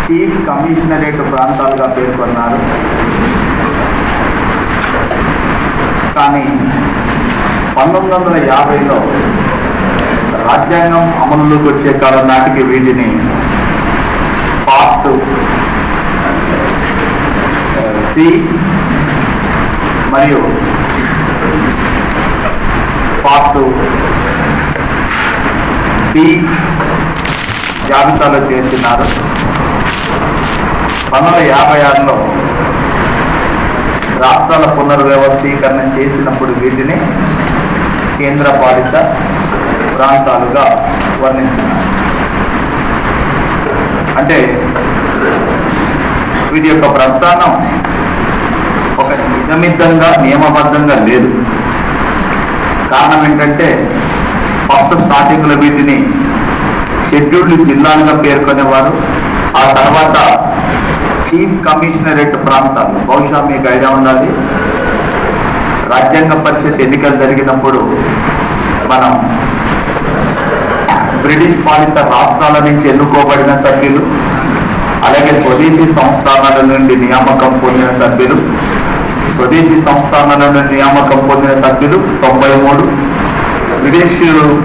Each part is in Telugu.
చీఫ్ కమిషనరేట్ ప్రాంతాలుగా పేర్కొన్నారు. కానీ 1950లో రాజ్యాంగం అమలులోకి వచ్చే కాలం నాటికి వీటిని పార్ట్ సి మరియు పార్ట్ డి జాబితాలో చేర్చినారు. 1956లో రాష్ట్రాల పునర్వ్యవస్థీకరణ చేసినప్పుడు వీటిని కేంద్రపాలిత ప్రాంతాలుగా వర్ణించినారు. అంటే వీటి యొక్క ప్రస్థానం ఒక నిజమిద్దంగా నియమబద్ధంగా లేదు. కారణం ఏంటంటే ఫస్ట్ స్టార్టింగ్లో వీటిని షెడ్యూల్డ్ జిల్లాలుగా పేర్కొనేవారు. ఆ తర్వాత చీఫ్ కమిషనరేట్ ప్రాంతాలు, బహుశా మీకు ఐడియా ఉండాలి, రాజ్యాంగ పరిషత్ ఎన్నికలు జరిగినప్పుడు మనం బ్రిటిష్ పాలిత రాష్ట్రాల నుంచి ఎన్నుకోబడిన సభ్యులు, అలాగే స్వదేశీ సంస్థానాల నుండి నియామకం పొందిన సభ్యులు, స్వదేశీ సంస్థానాల నుండి నియామకం పొందిన సభ్యులు 93, బ్రిటిష్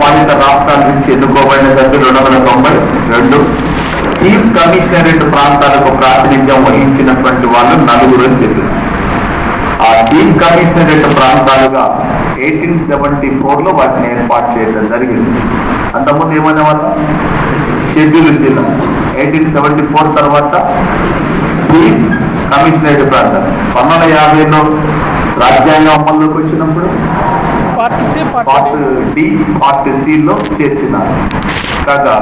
పాలిత రాష్ట్రాల నుంచి ఎన్నుకోబడిన సభ్యులు 292, చీఫ్ కమిషనరేట్ ప్రాంతాలకు ప్రాతినిధ్యం వహించినటువంటి వాళ్ళు 4 అని చెప్పారు. ఆ చీఫ్ కమిషనరేట్ ప్రాంతాలుగా 1874లో వాటిని ఏర్పాటు చేయడం జరిగింది. అంతకుముందు ఏమనే వాళ్ళ షెడ్యూల్ జిల్లా. 1874 తర్వాత చీఫ్ కమిషనరేట్ ప్రాంతాలు. 1950లో రాజ్యాంగం అమల్లోకి వచ్చినప్పుడు పార్ట్ డి, పార్ట్ సిలో చేర్చినారు. కాగా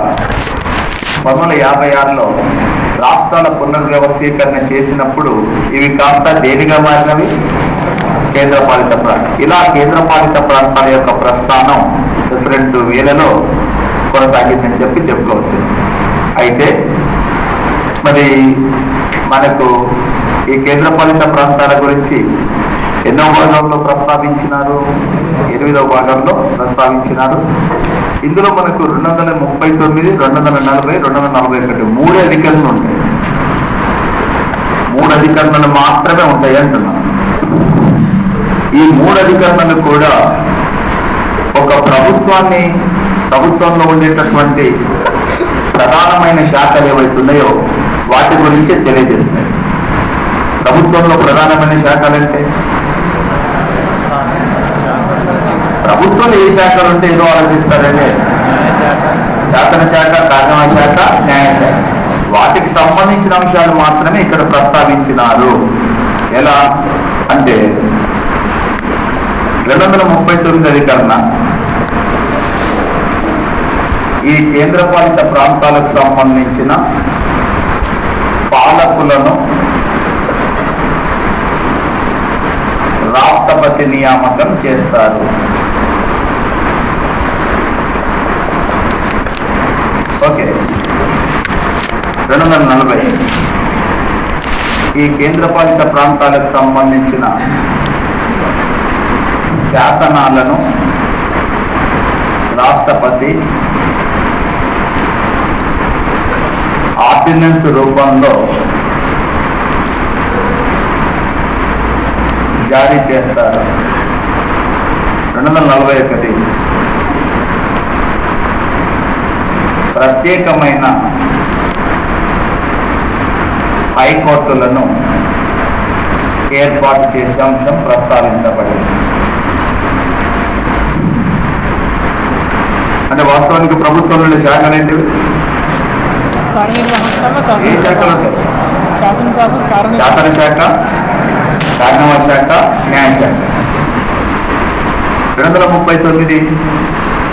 1956లో రాష్ట్రాల పునర్వ్యవస్థీకరణ చేసినప్పుడు ఇవి కాస్త దేనిగా మారినవి? కేంద్రపాలిత ప్రాంతం. ఇలా కేంద్రపాలిత ప్రాంతాల యొక్క ప్రస్థానం డిఫరెంట్ వేలలో కొనసాగిందని చెప్పుకోవచ్చు. అయితే మరి మనకు ఈ కేంద్రపాలిత ప్రాంతాల గురించి ఎన్నో భాగంలో ప్రస్తావించినారు? 8వ భాగంలో ప్రస్తావించినారు. ఇందులో మనకు 239, 240, 241 3 అధికరణలు ఉంటాయి. 3 అధికరణలు మాత్రమే ఉంటాయి అంటున్నాను. ఈ 3 అధికరణలు కూడా ఒక ప్రభుత్వంలో ఉండేటటువంటి ప్రధానమైన శాఖలు ఏవైతున్నాయో వాటి గురించి తెలియజేస్తాయి. ప్రభుత్వంలో ప్రధానమైన శాఖలు అంటే ప్రభుత్వంలో ఏ శాఖలు ఉంటే ఏదో ఆలోచిస్తారంటే శాసనశాఖ, కార్యశాఖ, న్యాయశాఖ. వాటికి సంబంధించిన అంశాలు మాత్రమే ఇక్కడ ప్రస్తావించినారు. ఎలా అంటే 239 అధికరణ ఈ కేంద్రపాలిత ప్రాంతాలకు సంబంధించిన పాలకులను రాష్ట్రపతి నియామకం చేస్తారు. ఓకే. 240 ఈ కేంద్రపాలిత ప్రాంతాలకు సంబంధించిన శాసనాలను రాష్ట్రపతి ఆర్డినెన్స్ రూపంలో జారీ చేస్తారు. 241 ప్రత్యేకమైన హైకోర్టులను ఏర్పాటు చేసే అంశం ప్రస్తావించబడింది. అంటే వాస్తవానికి ప్రభుత్వంలో శాఖలు ఏంటివి? ఏ శాఖలు ఉంటాయి? శాసనశాఖ, కార్యశాఖ, న్యాయశాఖ. 239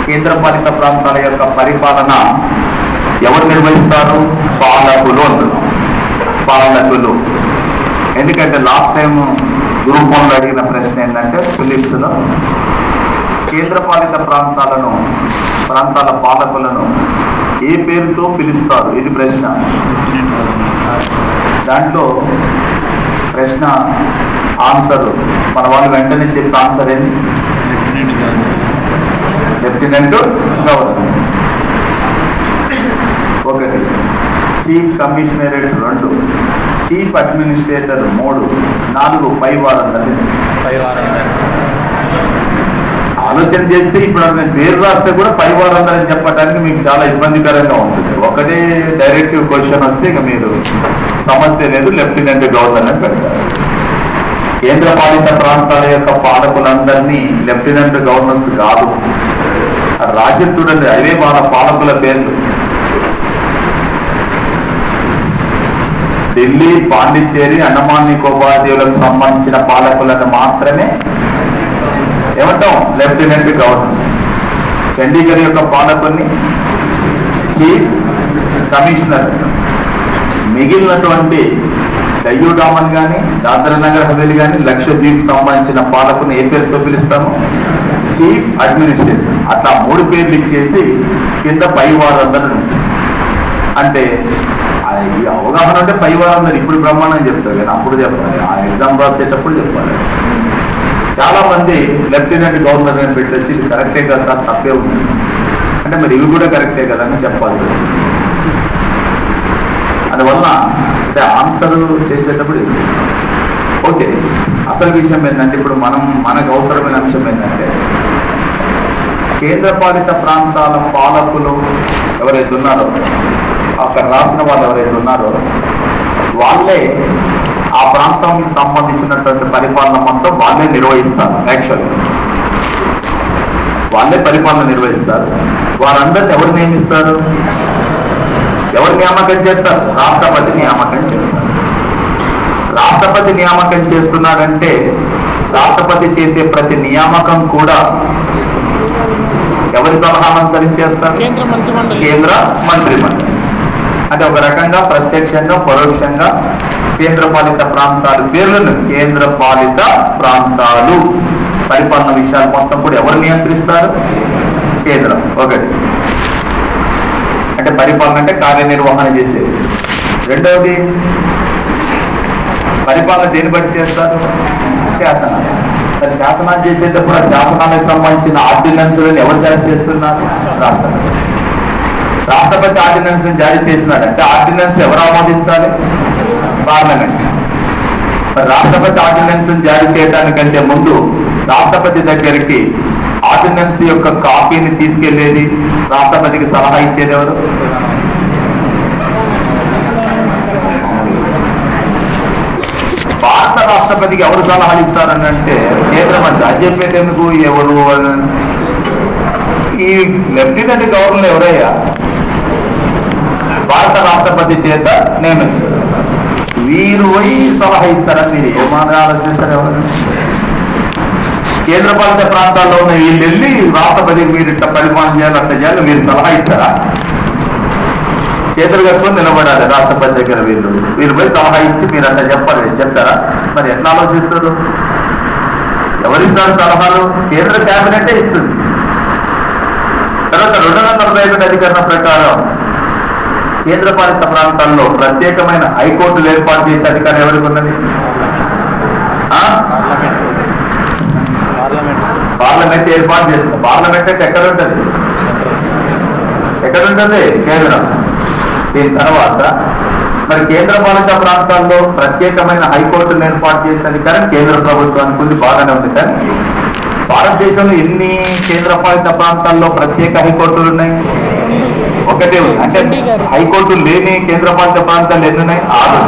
కేంద్రపాలిత ప్రాంతాల యొక్క పరిపాలన ఎవరు నిర్వహిస్తారు? పాలకులు అంటున్నాం. పాలకులు. ఎందుకంటే లాస్ట్ టైం గ్రూప్ 1లో అడిగిన ప్రశ్న ఏంటంటే ఫిలిప్స్లో కేంద్రపాలిత ప్రాంతాల పాలకులను ఏ పేరుతో పిలుస్తారు? ఇది ప్రశ్న. దాంట్లో ప్రశ్న ఆన్సర్ మన వాళ్ళు వెంటనే చెప్పే ఆన్సర్ ఏంటి? Lieutenant governor. ఒకటి. చీఫ్ కమిషనరేట్ 2, చీఫ్ అడ్మినిస్ట్రేటర్ 3, 4 పై వారందరి. ఆలోచన చేస్తే ఇప్పుడు నేను పేరు రాస్తే కూడా పై వారందరని చెప్పడానికి మీకు చాలా ఇబ్బందికరంగా ఉంటుంది. ఒకటే డైరెక్టివ్ క్వశ్చన్ వస్తే ఇక మీరు సమస్య లేదు, లెఫ్టినెంట్ గవర్నర్ అని పెడతారు. కేంద్ర పాలిత ప్రాంతాల యొక్క పాలకులందరినీ లెఫ్టినెంట్ గవర్నర్స్ కాదు, రాజ్యం చూడండి, అవే వాళ్ళ పాలకుల పేర్లు. ఢిల్లీ, పాండిచ్చేరి, అండమాన్ నికోబార్ దీవులకు సంబంధించిన పాలకులను మాత్రమే ఏమంటాం లెఫ్టినెంట్ గవర్నర్స్. చండీగఢ్ యొక్క పాలకుల్ని చీఫ్ కమిషనర్. మిగిలినటువంటి డయ్యూ డామన్ కానీ, దాద్రా నగర్ హవేలీ కానీ, లక్షద్వీప్ సంబంధించిన పాలకుని ఏ పేరుతో పిలుస్తాము? Chief administrator. అట్లా 3 పేర్లు ఇచ్చేసి కింద పై వారందరూ నుంచి. అంటే ఈ అవగాహన అంటే పై వారందరూ ఇప్పుడు బ్రహ్మాండం చెప్తారు కానీ అప్పుడు చెప్పాలి, ఆ ఎగ్జామ్ రాసేటప్పుడు చెప్పాలి. చాలా మంది లెఫ్టినెంట్ గవర్నర్ అని పెట్టొచ్చి ఇది కరెక్టే కదా సార్, తప్పే ఉంది అంటే మరి ఇవి కూడా కరెక్టే కదా అని చెప్పాల్సి వచ్చింది. అందువల్ల అంటే ఆన్సర్ చేసేటప్పుడు ఓకే. అసలు విషయం ఏంటంటే ఇప్పుడు మనకు అవసరమైన అంశం ఏంటంటే కేంద్ర పాలిత ప్రాంతాల పాలకులు ఎవరైతే ఉన్నారో, అక్కడ రాసిన వాళ్ళు ఎవరైతే ఉన్నారో వాళ్ళే ఆ ప్రాంతానికి సంబంధించినటువంటి పరిపాలన మొత్తం వాళ్ళే నిర్వహిస్తారు. యాక్చువల్ వాళ్ళే పరిపాలన నిర్వహిస్తారు. వారందరినీ ఎవరు నియమిస్తారు? ఎవరు నియామకం చేస్తారు? రాష్ట్రపతి నియామకం చేస్తారు. రాష్ట్రపతి నియామకం చేస్తున్నాడంటే రాష్ట్రపతి చేసే ప్రతి నియామకం కూడా ఎవరి సలహాను అనుసరించి చేస్తారు? కేంద్ర మంత్రిమండలి. అంటే ఒక రకంగా ప్రత్యక్షంగా పరోక్షంగా కేంద్ర పాలిత ప్రాంతాలు పేర్లను కేంద్ర పాలిత ప్రాంతాలు పరిపాలన విషయాలు మొత్తం కూడా ఎవరు నియంత్రిస్తారు? కేంద్రం. ఒకటి అంటే పరిపాలన అంటే కార్యనిర్వహణ చేసేది. రెండవది పరిపాలన దేని బట్టి చేస్తారు? శాసనాలు. మరి శాసనాలు చేసేటప్పుడు ఆ శాసనాలకు సంబంధించిన ఆర్డినెన్స్లను ఎవరు జారీ చేస్తున్నారు? రాష్ట్రపతి. రాష్ట్రపతి ఆర్డినెన్స్ జారీ చేసినాడంటే ఆర్డినెన్స్ ఎవరు ఆమోదించాలి? పార్లమెంట్. మరి రాష్ట్రపతి ఆర్డినెన్స్ జారీ చేయడానికంటే ముందు రాష్ట్రపతి దగ్గరికి ఆర్డినెన్స్ యొక్క కాపీని తీసుకెళ్లేది, రాష్ట్రపతికి సలహా ఇచ్చేది ఎవరు? భారత రాష్ట్రపతికి ఎవరు సలహాలు ఇస్తారని అంటే కేంద్ర మంత్రి. అది చెప్పేది ఎందుకు? ఎవరు ఈ లెఫ్టినెంట్ గవర్నర్ ఎవరయ్యా? భారత రాష్ట్రపతి చేత నియమిస్తారు. వీరు పోయి సలహా ఇస్తారని మీరు ఏమని ఆలోచిస్తారు? ఎవరు? కేంద్ర పాలిత ప్రాంతాల్లో ఉన్న వీళ్ళు వెళ్ళి రాష్ట్రపతికి మీరు ఇట్లా పరిపాలన చేయాలి, అట్లా చేయాలి, మీరు సలహా ఇస్తారా? చేతులు కట్టుకొని నిలబడాలి రాష్ట్రపతి దగ్గర. వీరు పోయి సలహా ఇచ్చి మీరు అట్లా చెప్పాలి, చెప్తారా? మరి ఎట్లా ఆలోచిస్తారు? ఎవరిస్తారు సలహాలు? కేంద్ర క్యాబినెటే ఇస్తుంది. తర్వాత 241 అధికరణ ప్రకారం కేంద్ర పాలిత ప్రాంతాల్లో ప్రత్యేకమైన హైకోర్టులు ఏర్పాటు చేసే అధికారం ఎవరికి ఉన్నది? పార్లమెంట్ ఏర్పాటు చేస్తుంది. పార్లమెంట్ అంటే ఎక్కడ ఉంటుంది? కేంద్రం. దీని తర్వాత మరి కేంద్ర పాలిత ప్రాంతాల్లో ప్రత్యేకమైన హైకోర్టును ఏర్పాటు చేసే అధికారం కేంద్ర ప్రభుత్వానికి ఉంది. బాగానే ఉంది. కానీ భారతదేశంలో ఎన్ని కేంద్ర పాలిత ప్రాంతాల్లో ప్రత్యేక హైకోర్టులు ఉన్నాయి? ఒకటే ఉంది. అంటే హైకోర్టు లేని కేంద్ర పాలిత ప్రాంతాలు ఎన్ని ఉన్నాయి? 6.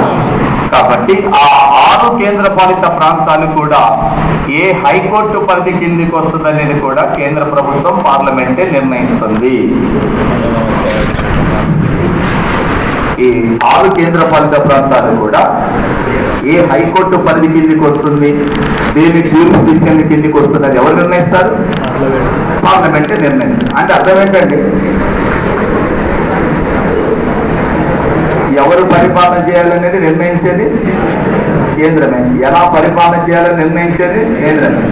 కాబట్టి ఆ 6 కేంద్ర పాలిత ప్రాంతాలు కూడా ఏ హైకోర్టు పరిధి కిందికి వస్తుందనేది కూడా కేంద్ర ప్రభుత్వం పార్లమెంటే నిర్ణయిస్తుంది. ఈ 6 కేంద్ర పాలిత ప్రాంతాలు కూడా ఏ హైకోర్టు పరిధి కిందికి వస్తుంది, దేని జ్యూరిస్డిక్షన్ కిందికి వస్తుంది అది ఎవరు నిర్ణయిస్తారు? పార్లమెంటే నిర్ణయిస్తారు. అంటే అర్థం ఏంటండి? ఎవరు పరిపాలన చేయాలనేది నిర్ణయించేది కేంద్రమే. ఎలా పరిపాలన చేయాలని నిర్ణయించేది కేంద్రమే.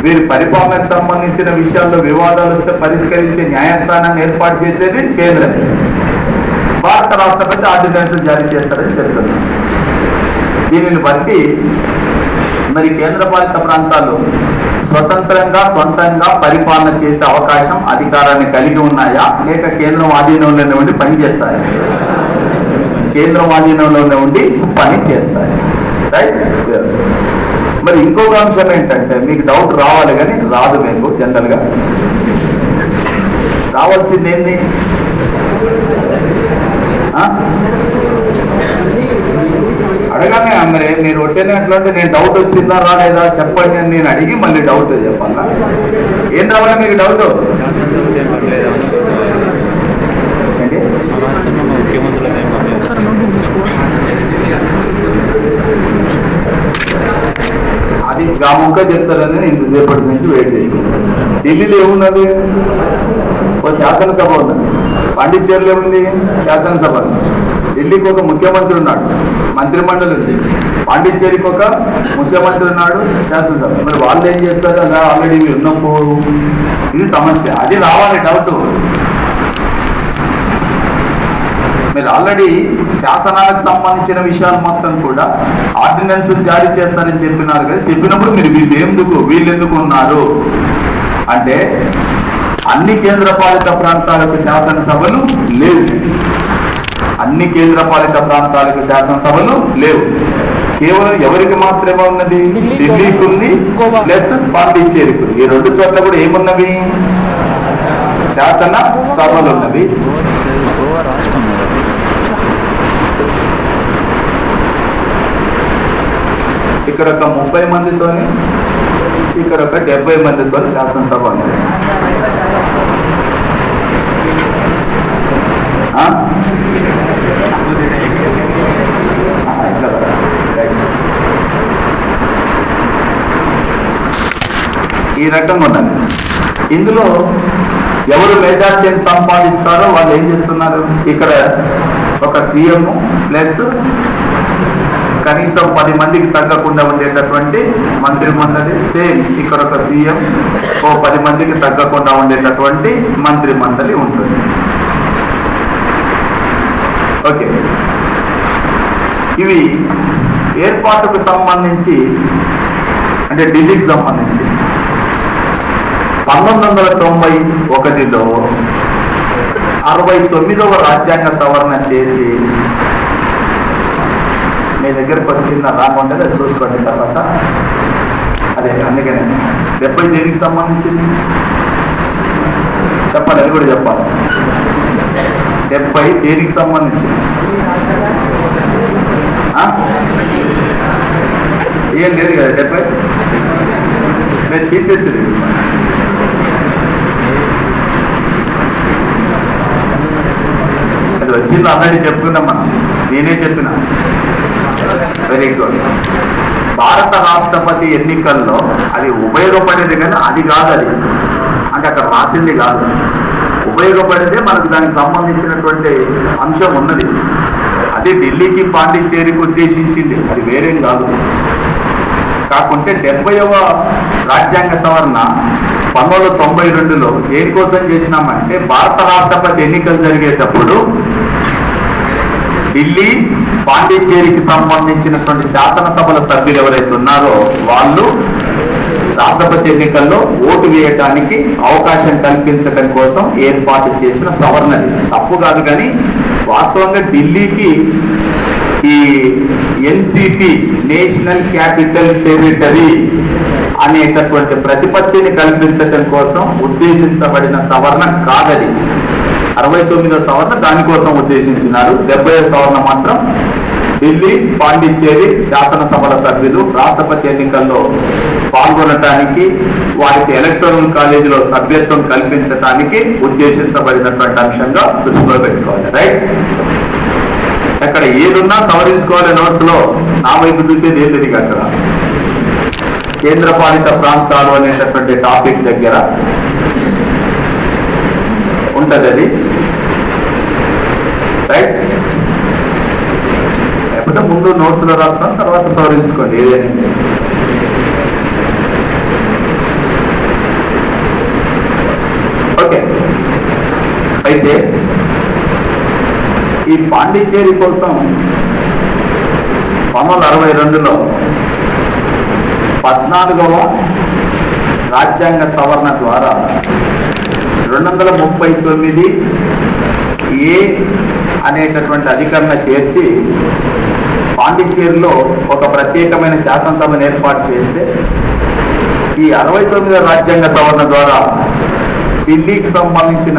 వీరి పరిపాలనకు సంబంధించిన విషయాల్లో వివాదాలు వస్తే పరిష్కరించే న్యాయస్థానాన్ని ఏర్పాటు చేసేది కేంద్రమే. భారత రాష్ట్రపతి ఆర్డినెన్స్ జారీ చేస్తారని చెప్తున్నారు. దీనిని బట్టి మరి కేంద్ర పాలిత ప్రాంతాలు స్వతంత్రంగా సొంతంగా పరిపాలన చేసే అవకాశం, అధికారాన్ని కలిగి ఉన్నాయా, లేక కేంద్రం ఆధీనంలోనే ఉండి పనిచేస్తాయా? కేంద్రం ఆధీనంలోనే ఉండి పని చేస్తాయి. రైట్. మరి ఇంకొక అంశం ఏంటంటే, మీకు డౌట్ రావాలి కానీ రాదు. మీకు జనరల్గా రావాల్సింది ఏంటి? అడగానే మరి మీరు ఒట్టేనే అట్లంటే నేను డౌట్ వచ్చిందా రాలేదా చెప్పండి అని నేను అడిగి మళ్ళీ డౌట్ చెప్పాలా? ఏం రావాలా మీకు డౌట్? ఏంటి? అది గాముగా చెప్తారని నేను ఇంతసేపటి నుంచి వెయిట్ చేశాను. ఢిల్లీలో ఏమున్నది? ఒక శాసనసభ ఉన్నది. పాండిచ్చేరిలో ఏముంది? శాసనసభ. ఢిల్లీకి ఒక ముఖ్యమంత్రి ఉన్నాడు, మంత్రిమండలి ఉంది. పాండిచ్చేరికి ఒక ముఖ్యమంత్రి ఉన్నాడు, శాసనసభ. మరి వాళ్ళు ఏం చేస్తారు? అలా ఆల్రెడీ ఉన్నప్పుడు ఇది సమస్య. అది రావాలి డౌట్. మీరు ఆల్రెడీ శాసనాలకు సంబంధించిన విషయాలు మొత్తం కూడా ఆర్డినెన్స్ జారీ చేస్తారని చెప్పినారు కదా. చెప్పినప్పుడు మీరు వీళ్ళెందుకు ఉన్నారు అంటే, అన్ని కేంద్రపాలిత ప్రాంతాలకు శాసనసభలు లేవు. అన్ని కేంద్రపాలిత ప్రాంతాలకు శాసనసభలు లేవు. కేవలం ఎవరికి మాత్రమే ఉన్నది? ఢిల్లీకి ఉంది, ప్లస్ పాండిచ్చేరికి ఉంది. ఈ రెండు చోట్ల కూడా ఏమున్నవి? శాసన సభలు ఉన్నవి. ఇక్కడ ఒక 30 మందితోని, ఇక్కడ ఒక 70 మందితో శాసనసభ ఉంది. ఈ రకంగా ఉన్నది. ఇందులో ఎవరు మెజార్టీని సంపాదిస్తారో వాళ్ళు ఏం చేస్తున్నారు? ఇక్కడ ఒక సీఎం ప్లస్ కనీసం 10 మందికి తగ్గకుండా ఉండేటటువంటి మంత్రి మండలి. సేమ్ ఇక్కడ ఒక సీఎం, ఓ 10 మందికి తగ్గకుండా ఉండేటటువంటి మంత్రి మండలి ఉంటుంది. ఓకే. ఇవి ఏర్పాటుకు సంబంధించి, అంటే ఢిల్లీకి సంబంధించి 1991లో 69వ రాజ్యాంగ సవరణ చేసి, మీ దగ్గరకు వచ్చిన రాకుండా అది చూసుకోండి తర్వాత. అదే అందుకనే 70 దేనికి సంబంధించింది చెప్పాలి, అది కూడా చెప్పాలి. 70 దేనికి సంబంధించింది? ఏం లేదు కదా 70. నేను తీసేసింది. అది వచ్చింది ఆల్రెడీ చెప్పుకున్నాం మనం. నేనే చెప్పిన. Very good. భారత రాష్ట్రపతి ఎన్నికల్లో అది ఉపయోగపడేది కానీ అది కాదు. అది అంటే అక్కడ రాసింది కాదు. ఉపయోగపడితే మనకు దానికి సంబంధించినటువంటి అంశం ఉన్నది. అది ఢిల్లీకి పాండిచ్చేరికి ఉద్దేశించింది, అది వేరేం కాదు. కాకుంటే 70వ రాజ్యాంగ సవరణ 1992లో ఏం కోసం చేసినామంటే, భారత రాష్ట్రపతి ఎన్నికలు జరిగేటప్పుడు ఢిల్లీ పాండిచ్చేరికి సంబంధించినటువంటి శాసనసభల సభ్యులు ఎవరైతే ఉన్నారో వాళ్ళు రాష్ట్రపతి ఎన్నికల్లో ఓటు వేయడానికి అవకాశం కల్పించడం కోసం ఏర్పాటు చేసిన సవరణది. తప్పు కాదు కానీ వాస్తవంగా ఢిల్లీకి ఈ ఎన్సిటి, నేషనల్ క్యాపిటల్ టెరిటరీ అనేటటువంటి ప్రతిపత్తిని కల్పించడం కోసం ఉద్దేశించబడిన సవరణ కాదది. 69వ సవరణ దానికోసం ఉద్దేశించినారు. 70వ సవరణ మాత్రం ఢిల్లీ, పాండిచ్చేరి శాసనసభల సభ్యులు రాష్ట్రపతి ఎన్నికల్లో పాల్గొనటానికి, వారికి ఎలక్టోరల్ కాలేజీలో సభ్యత్వం కల్పించడానికి ఉద్దేశించబడినటువంటి అంశంగా దృష్టిలో పెట్టుకోవాలి. రైట్. అక్కడ ఏదున్నా సవరించుకోవాలి. నోట్స్ లో నా వైపు చూసేది ఏం లేదు. అక్కడ కేంద్రపాలిత ప్రాంతాలు అనేటటువంటి టాపిక్ దగ్గర ఉంటది అది. రైట్. లేకపోతే ముందు నోట్స్ లో రాస్తాం, తర్వాత సవరించుకోండి ఏదైనా. ఓకే. అయితే ఈ పాండిచ్చేరి కోసం 1962లో 14వ రాజ్యాంగ సవరణ ద్వారా 239A అనేటటువంటి అధికరణ చేర్చి పాండిచ్చేరిలో ఒక ప్రత్యేకమైన శాసనసభను ఏర్పాటు చేస్తే ఈ 69వ రాజ్యాంగ సవరణ ద్వారా ఢిల్లీకి సంబంధించిన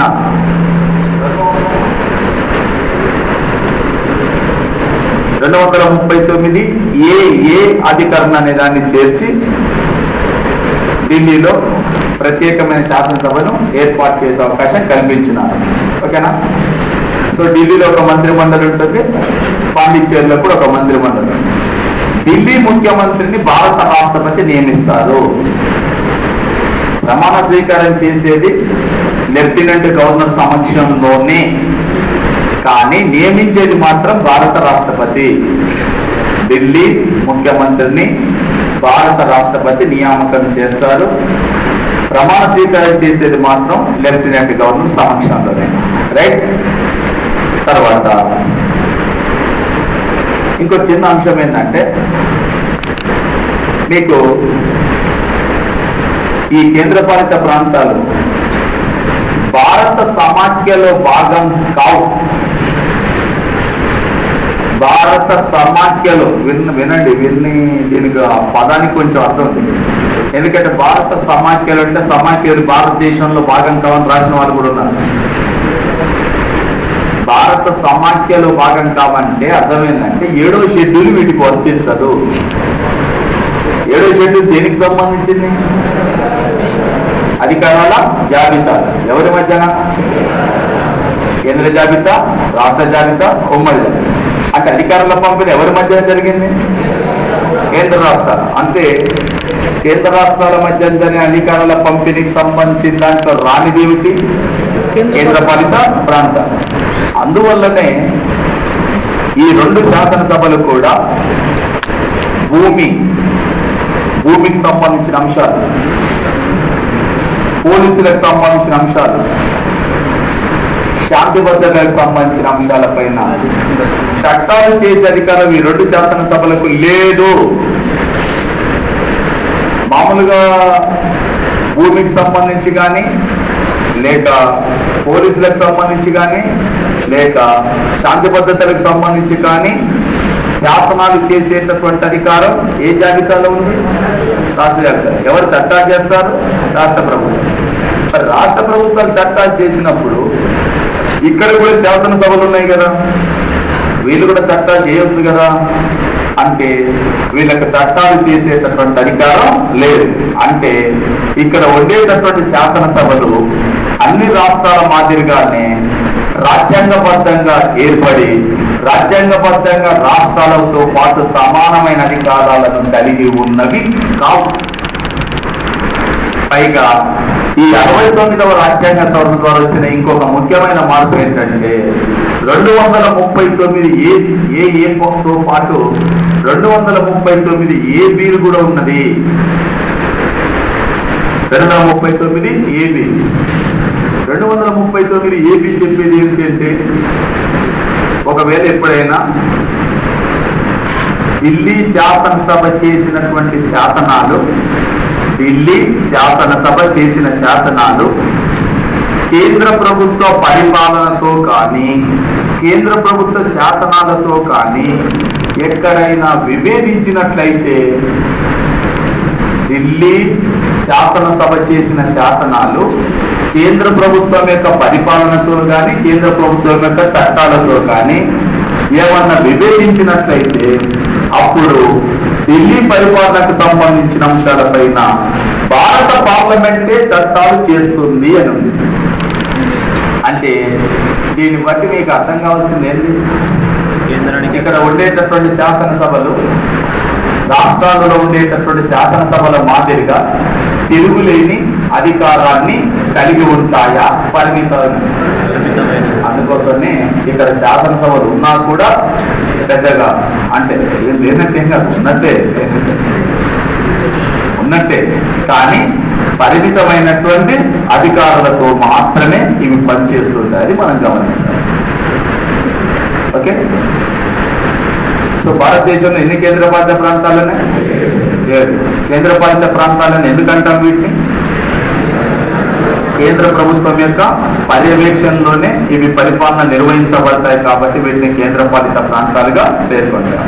239 ఏ అధికరణ అనే దాన్ని చేర్చి ఢిల్లీలో ప్రత్యేకమైన శాసనసభను ఏర్పాటు చేసే అవకాశం కల్పించినారు. ఓకేనా? సో ఢిల్లీలో ఒక మంత్రిమండలి ఉంటుంది, పాండిచ్చేరిలో కూడా ఒక మంత్రిమండలి. ఢిల్లీ ముఖ్యమంత్రిని భారత రాష్ట్రపతి నియమిస్తారు. ప్రమాణ స్వీకారం చేసేది లెఫ్టినెంట్ గవర్నర్ సమక్షంలోనే, కానీ నియమించేది మాత్రం భారత రాష్ట్రపతి. ఢిల్లీ ముఖ్యమంత్రిని భారత రాష్ట్రపతి నియామకం చేస్తారు. ప్రమాణ స్వీకారం చేసేది మాత్రం లెఫ్టినెంట్ గవర్నర్ సమక్షంలోనే. రైట్? తర్వాత ఇంకో చిన్న అంశం ఏంటంటే, మీకు ఈ కేంద్రపాలిత ప్రాంతాలు భారత సమాఖ్యలో భాగం కావు. భారత సమాఖ్యలో వినండి, దీనికి పదానికి కొంచెం అర్థం ఉంది. ఎందుకంటే భారత సమాఖ్యలు అంటే సమాఖ్యలు భారతదేశంలో భాగం కావని రాసిన వాళ్ళు కూడా ఉన్నారు. భారత సమాఖ్యలో భాగం కావంటే అర్థమైందంటే 7వ షెడ్యూల్ వీటికి వర్తించదు. 7వ షెడ్యూల్ దేనికి సంబంధించింది? అధికారాల జాబితా. ఎవరి మధ్యన? కేంద్ర జాబితా, రాష్ట్ర జాబితా, ఉమ్మడి జాబితా. అంటే అధికారుల పంపిణీ ఎవరి మధ్య జరిగింది? కేంద్ర రాష్ట్రాలు. అంటే కేంద్ర రాష్ట్రాల మధ్య జరిగిన అధికారుల పంపిణీకి సంబంధించిన దాంట్లో రానిది ఏమిటి? కేంద్రపాలిత ప్రాంతాలు. అందువల్లనే ఈ 2 శాసనసభలు కూడా భూమికి సంబంధించిన అంశాలు, పోలీసులకు సంబంధించిన అంశాలు, శాంతి భద్రతలకు సంబంధించిన అంశాలపైన చట్టాలు చేసే అధికారం ఈ 2 శాసనసభలకు లేదు. మామూలుగా భూమికి సంబంధించి కానీ, లేక పోలీసులకు సంబంధించి కానీ, లేక శాంతి భద్రతలకు సంబంధించి కానీ శాసనాలు చేసేటటువంటి అధికారం ఏ జాబితాలో ఉంది? రాష్ట్ర జాబితా. ఎవరు చట్టాలు చేస్తారు? రాష్ట్ర ప్రభుత్వం. మరి రాష్ట్ర ప్రభుత్వాలు చట్టాలు చేసినప్పుడు ఇక్కడ కూడా శాసనసభలు ఉన్నాయి కదా, వీళ్ళు కూడా చట్టాలు చేయొచ్చు కదా. అంటే వీళ్ళకి చట్టాలు చేసేటటువంటి అధికారం లేదు. అంటే ఇక్కడ ఉండేటటువంటి శాసనసభలు అన్ని రాష్ట్రాల మాదిరిగానే రాజ్యాంగబద్ధంగా ఏర్పడి రాజ్యాంగబద్ధంగా రాష్ట్రాలతో పాటు సమానమైన అధికారాలను కలిగి ఉన్నవి కావు. పైగా ఈ 69వ రాజ్యాంగ సవరణ ద్వారా వచ్చిన ఇంకొక ముఖ్యమైన మార్పు ఏంటంటే 239 ఏతో పాటు 239 ఏబీలు కూడా ఉన్నది. 239 ఏబీ. 239 ఏబీ చెప్పేది ఏంటంటే, ఒకవేళ ఎప్పుడైనా ఢిల్లీ శాసనసభ చేసినటువంటి శాసనాలు, ఢిల్లీ శాసనసభ చేసిన శాసనాలు కేంద్ర ప్రభుత్వ పరిపాలనతో కానీ, కేంద్ర ప్రభుత్వ శాసనాలతో కానీ ఎక్కడైనా విభేదించినట్లయితే ఢిల్లీ శాసనసభ చేసిన శాసనాలు కేంద్ర ప్రభుత్వం యొక్క పరిపాలనతో కానీ, కేంద్ర ప్రభుత్వం యొక్క చట్టాలతో కానీ ఏమన్నా విభేదించినట్లయితే అప్పుడు ఢిల్లీ పరిపాలనకు సంబంధించిన అంశాలపైన భారత పార్లమెంటే చట్టాలు చేస్తుంది అని ఉంది. అంటే దీన్ని బట్టి మీకు అర్థం కావాల్సింది ఏంటి? ఇక్కడ ఉండేటటువంటి శాసనసభలు రాష్ట్రాలలో ఉండేటటువంటి శాసనసభల మాదిరిగా తిరుగులేని అధికారాన్ని కలిగి ఉంటాయా? పరిమితమైన. అందుకోసమే ఇక్కడ శాసనసభలు ఉన్నా కూడా పెద్దగా అంటే ఏం లేనట్టే కాదు, ఉన్నట్టే కానీ పరిమితమైనటువంటి అధికారులతో మాత్రమే ఇవి పనిచేస్తుంటాయి. అది మనం గమనించాలి. ఓకే. సో భారతదేశంలో ఎన్ని కేంద్రపాలిత ప్రాంతాలనే? కేంద్రపాలిత ప్రాంతాలను ఎందుకంటాం? వీటిని కేంద్ర ప్రభుత్వం యొక్క పర్యవేక్షణలోనే ఇవి పరిపాలన నిర్వహించబడతాయి కాబట్టి వీటిని కేంద్ర పాలిత ప్రాంతాలుగా పేర్కొంటారు.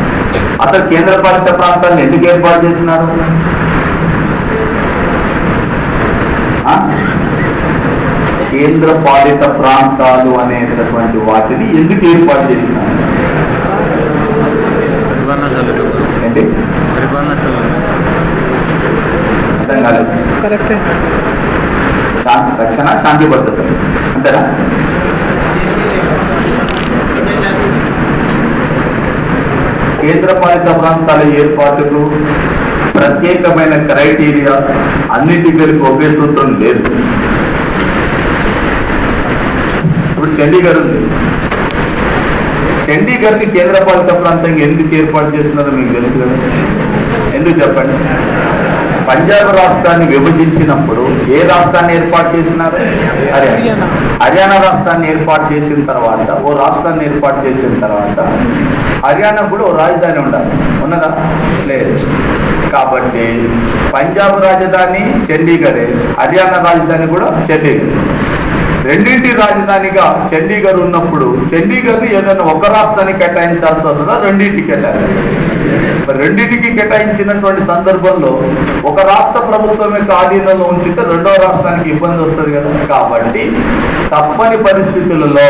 అసలు కేంద్ర పాలిత ప్రాంతాలను ఎందుకు ఏర్పాటు చేసినారు? కేంద్ర పాలిత ప్రాంతాలు అనేటటువంటి వాటిని ఎందుకు ఏర్పాటు చేసినారు? ఏంటి అర్థం కాలేదు. శాంతి రక్షణ, శాంతి భద్రత అంతేనా? కేంద్ర పాలిత ప్రాంతాల ఏర్పాటుకు ప్రత్యేకమైన క్రైటీరియా అన్నిటి పేరుకు ఒకే సూత్రం లేదు. ఇప్పుడు చండీగఢ్ ఉంది. చండీగఢ్ని కేంద్రపాలిత ప్రాంతంగా ఎందుకు ఏర్పాటు చేస్తున్నారో మీకు తెలుసు కదా? ఎందుకు చెప్పండి? పంజాబ్ రాష్ట్రాన్ని విభజించినప్పుడు ఏ రాష్ట్రాన్ని ఏర్పాటు చేసినారు? హర్యానా. హర్యానా రాష్ట్రాన్ని ఏర్పాటు చేసిన తర్వాత, ఓ రాష్ట్రాన్ని ఏర్పాటు చేసిన తర్వాత హర్యానా కూడా ఓ రాజధాని ఉండాలి. ఉన్నదా? లేదు. కాబట్టి పంజాబ్ రాజధాని చండీగఢే, హర్యానా రాజధాని కూడా చండీగఢ్. రెండింటి రాజధానిగా చండీగఢ్ ఉన్నప్పుడు చండీగఢ్ ఏదైనా ఒక రాష్ట్రానికి కేటాయించాల్సి వస్తుందా? రెండింటికి కేటాయించాలి. రెండింటికి కేటాయించినటువంటి సందర్భంలో ఒక రాష్ట్ర ప్రభుత్వం యొక్క ఆధీనంలో ఉంచితే రెండవ రాష్ట్రానికి ఇబ్బంది వస్తుంది కదా. కాబట్టి తప్పని పరిస్థితులలో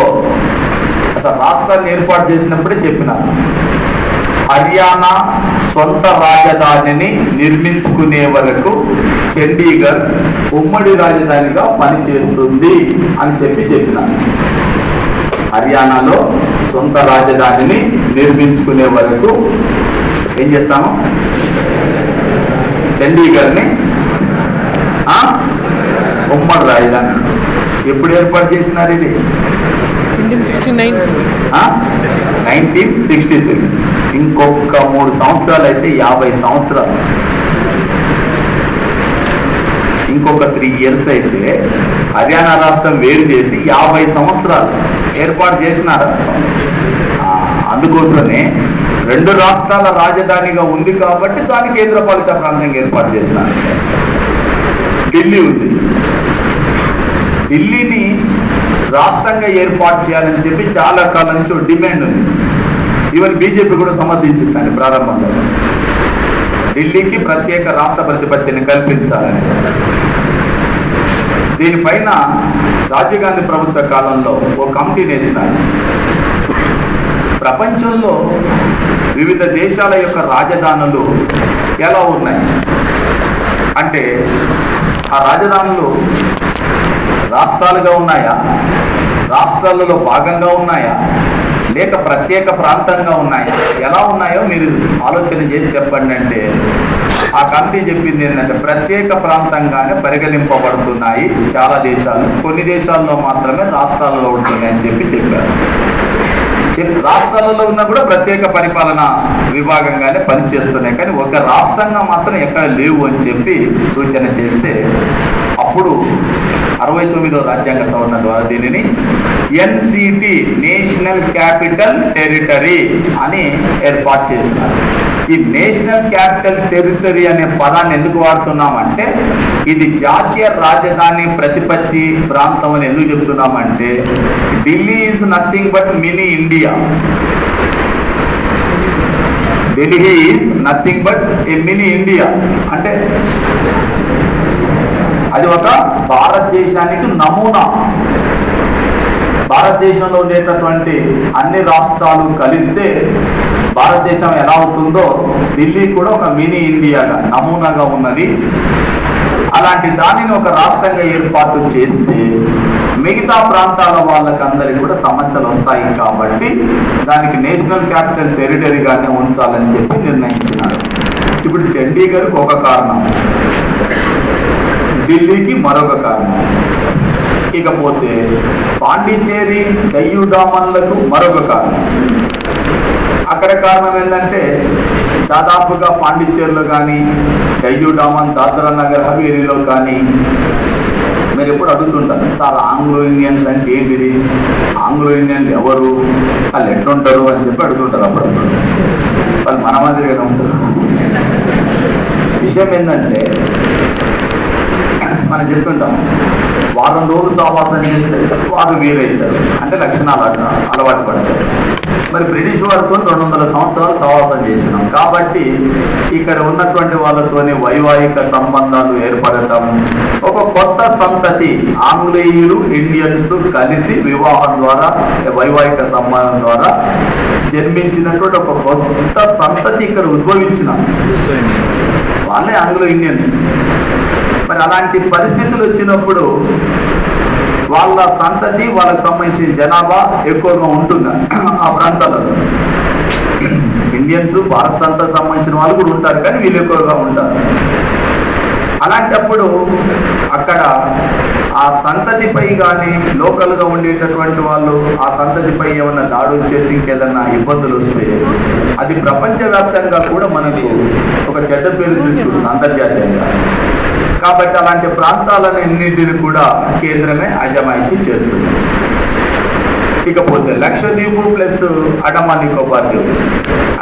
అసలు రాష్ట్రాన్ని ఏర్పాటు చేసినప్పుడే చెప్పినారు, హర్యానా సొంత రాజధానిని నిర్మించుకునే వరకు చండీగఢ్ ఉమ్మడి రాజధానిగా పనిచేస్తుంది అని చెప్పినారు. హర్యానాలో సొంత రాజధానిని నిర్మించుకునే వరకు ఏం చేస్తాము? చండీగఢ్ని ఉమ్మడి రాజధాని. ఎప్పుడు ఏర్పాటు చేసినారు ఇది? 1966. ఇంకొక 3 సంవత్సరాలు అయితే 50 సంవత్సరాలు. ఇంకొక 3 years అయితే హర్యానా రాష్ట్రం వేరు చేసి 50 సంవత్సరాలు ఏర్పాటు చేసినారు. అందుకోసమే 2 రాష్ట్రాల రాజధానిగా ఉంది కాబట్టి దాని కేంద్రపాలిత ప్రాంతంగా ఏర్పాటు చేసినారు. ఢిల్లీ ఉంది. ఢిల్లీని రాష్ట్రంగా ఏర్పాటు చేయాలని చెప్పి చాలా కాలం నుంచి డిమాండ్ ఉంది. ఈవెన్ బీజేపీ కూడా సమర్థించిందండి ప్రారంభంలో. ఢిల్లీకి ప్రత్యేక రాష్ట్ర ప్రతిపత్తిని కల్పించాలని. దీనిపైన రాజీవ్ గాంధీ ప్రభుత్వ కాలంలో ఓ కమిటీని వేసినారు. ప్రపంచంలో వివిధ దేశాల యొక్క రాజధానులు ఎలా ఉన్నాయి అంటే, ఆ రాజధానులు రాష్ట్రాలుగా ఉన్నాయా, రాష్ట్రాలలో భాగంగా ఉన్నాయా, లేక ప్రత్యేక ప్రాంతంగా ఉన్నాయా, ఎలా ఉన్నాయో మీరు ఆలోచన చేసి చెప్పండి అంటే, ఆ కమిటీ చెప్పింది ఏంటంటే ప్రత్యేక ప్రాంతంగానే పరిగణింపబడుతున్నాయి చాలా దేశాలు, కొన్ని దేశాల్లో మాత్రమే రాష్ట్రాలలో ఉంటున్నాయి అని చెప్పారు. రాష్ట్రాలలో ఉన్నా కూడా ప్రత్యేక పరిపాలన విభాగంగానే పనిచేస్తున్నాయి, కానీ ఒక రాష్ట్రంగా మాత్రం ఎక్కడ లేవు అని చెప్పి సూచన చేస్తే, అప్పుడు 69వ రాజ్యాంగ సవరణ ద్వారా దీనిని ఎన్సిటి నేషనల్ క్యాపిటల్ టెరిటరీ అని ఏర్పాటు చేస్తున్నారు. ఈ నేషనల్ క్యాపిటల్ టెరిటరీ అనే పదాన్ని ఎందుకు వాడుతున్నామంటే, ఇది జాతీయ రాజధాని ప్రతిపత్తి ప్రాంతం అని ఎందుకు చెప్తున్నామంటే, Delhi is nothing but mini India. Delhi is nothing but a mini India అంటే అది ఒక భారతదేశానికి నమూనా. భారతదేశంలో ఉండేటటువంటి అన్ని రాష్ట్రాలు కలిస్తే భారతదేశం ఎలా అవుతుందో ఢిల్లీ కూడా ఒక మినీ ఇండియాగా నమూనాగా ఉన్నది. అలాంటి దానిని ఒక రాష్ట్రంగా ఏర్పాటు చేస్తే మిగతా ప్రాంతాల వాళ్ళకందరికీ కూడా సమస్యలు వస్తాయి కాబట్టి దానికి నేషనల్ క్యాపిటల్ టెరిటరీగానే ఉంచాలని చెప్పి నిర్ణయించినారు. ఇప్పుడు చండీగఢ్కి ఒక కారణం, ఢిల్లీకి మరొక కారణం, ఇకపోతే పాండిచ్చేరి డయ్యూ డామన్లకు మరొక కారణం. అక్కడ కారణం ఏంటంటే, దాదాపుగా పాండిచ్చేరిలో కానీ డయ్యూ డామన్ దాద్రా నగర్ హవేలీలో కానీ మీరు ఎప్పుడు అడుగుతుంటారు, సార్ ఆంగ్లో ఇండియన్స్ అంటే ఏంటిది, ఆంగ్లో ఇండియన్లు ఎవరు, వాళ్ళు ఎట్లుంటారు అని చెప్పి అడుగుతుంటారు. అప్పుడప్పుడు వాళ్ళు మన మాదిరిగానే ఉంటారు. విషయం ఏంటంటే, మనం చెప్తుంటాం వారం రోజులు సహవాసం చేస్తే వారు వీరైతారు, అంటే లక్షణాలు అలవాటు పడతారు. మరి బ్రిటిష్ వారితో 200 సంవత్సరాలు సహవాసం చేసినాం కాబట్టి ఇక్కడ ఉన్నటువంటి వాళ్ళతోనే వైవాహిక సంబంధాలు ఏర్పడటం, ఒక కొత్త సంతతి ఆంగ్లేయులు ఇండియన్స్ కలిసి వివాహం ద్వారా వైవాహిక సంబంధం ద్వారా జన్మించినటువంటి ఒక కొత్త సంతతి ఇక్కడ ఉద్భవించిన వాళ్ళే ఆంగ్లో ఇండియన్స్. మరి అలాంటి పరిస్థితులు వచ్చినప్పుడు వాళ్ళ సంతతి వాళ్ళకి సంబంధించిన జనాభా ఎక్కువగా ఉంటుంది ఆ ప్రాంతాలలో. ఇండియన్స్ భారత సంతతికి సంబంధించిన వాళ్ళు కూడా ఉంటారు, కానీ వీళ్ళు ఎక్కువగా ఉంటారు. అలాంటప్పుడు అక్కడ ఆ సంతతిపై కానీ లోకల్గా ఉండేటటువంటి వాళ్ళు ఆ సంతతిపై ఏమన్నా దాడులు చేసి ఇంకేదన్నా ఇబ్బందులు వస్తే అది ప్రపంచవ్యాప్తంగా కూడా మనకు ఒక చెడ్డ పేరు తీసుకుంటుంది అంతర్జాతీయంగా. కాబట్టి అలాంటి ప్రాంతాలన్నింటిని కూడా కేంద్రమే అజమాయిషీ చేస్తుంది. ఇకపోతే లక్షద్వీపు ప్లస్ అండమాన్ నికోబార్ ద్వీపం,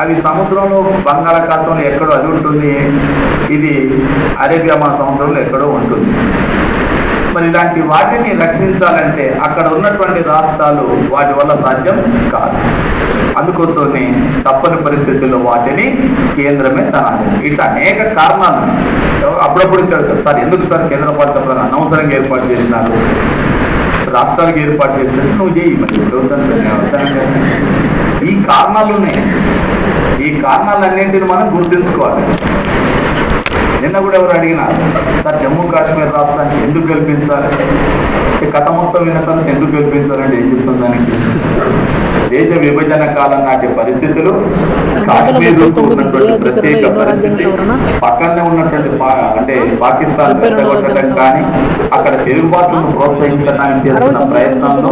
అవి సముద్రంలో బంగాళాఖాతంలో ఎక్కడో అది ఉంటుంది, ఇది అరేబియా మహాసముద్రంలో ఎక్కడో ఉంటుంది. మరి ఇలాంటి వాటిని రక్షించాలంటే అక్కడ ఉన్నటువంటి రాష్ట్రాలు వాటి వల్ల సాధ్యం కాదు. అందుకోసమే తప్పని పరిస్థితుల్లో వాటిని కేంద్రమే తనాలి. ఇట్లా అనేక కారణాలు అప్పుడప్పుడు సార్ ఎందుకు సార్ కేంద్ర పాలిత ప్రాంతం అనవసరంగా ఏర్పాటు చేసినారు, రాష్ట్రాలకు ఏర్పాటు చేసినట్టు నువ్వు చేయి. మరి ఈ కారణాలు ఉన్నాయి. ఈ కారణాలన్నింటిని మనం గుర్తుంచుకోవాలి. నిన్న కూడా ఎవరు అడిగినారు, సార్ జమ్మూ కాశ్మీర్ రాష్ట్రానికి ఎందుకు గెలిపించాలి, కథ మొత్తం వినతం ఎందుకు గెలిపించాలంటే ఏం చెప్తుంది దానికి? దేశ విభజన కాలం నాటి పరిస్థితులు, కాశ్మీర్ ఉన్నటువంటి ప్రత్యేక పరిస్థితి, పక్కనే ఉన్నటువంటి అంటే పాకిస్తాన్ రెచ్చగొట్టడం కానీ అక్కడ తిరుగుబాటును ప్రోత్సహించడానికి చేస్తున్న ప్రయత్నంలో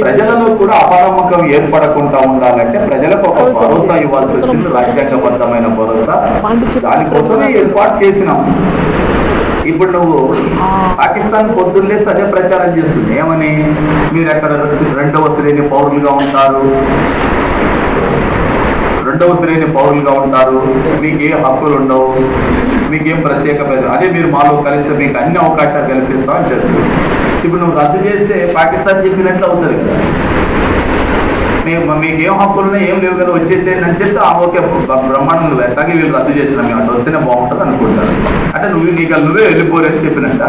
ప్రజలలో కూడా అపనమ్మకం ఏర్పడకుండా ఉండాలంటే ప్రజలకు ఒక భరోసా ఇవ్వాల్సి వచ్చింది, రాజ్యాంగబద్ధమైన భరోసా. దానికోసమే ఏర్పాటు చేసినాం. ఇప్పుడు నువ్వు పాకిస్తాన్ పొద్దున్నే అదే ప్రచారం చేస్తుంది, ఏమని మీరు అక్కడ 2వ శ్రేణి పౌరులుగా ఉంటారు, 2వ శ్రేణి పౌరులుగా ఉంటారు, మీకేం హక్కులు ఉండవు, మీకేం ప్రత్యేకమైన, అదే మీరు మాలో కలిస్తే మీకు అన్ని అవకాశాలు కల్పిస్తామని చెప్తుంది. ఇప్పుడు నువ్వు రద్దు చేస్తే పాకిస్తాన్ చెప్పినట్లు అవుతుంది కదా, మీకేం హక్కులు ఉన్నాయి ఏం లేవు కదా వచ్చేసేయండి అని చెప్తే ఓకే బ్రహ్మాండం ఎట్లాగే వీళ్ళు రద్దు చేసినా మేము అటు వస్తేనే బాగుంటుంది అనుకుంటారు. అంటే నువ్వే వెళ్ళిపోరని చెప్పినట్ట.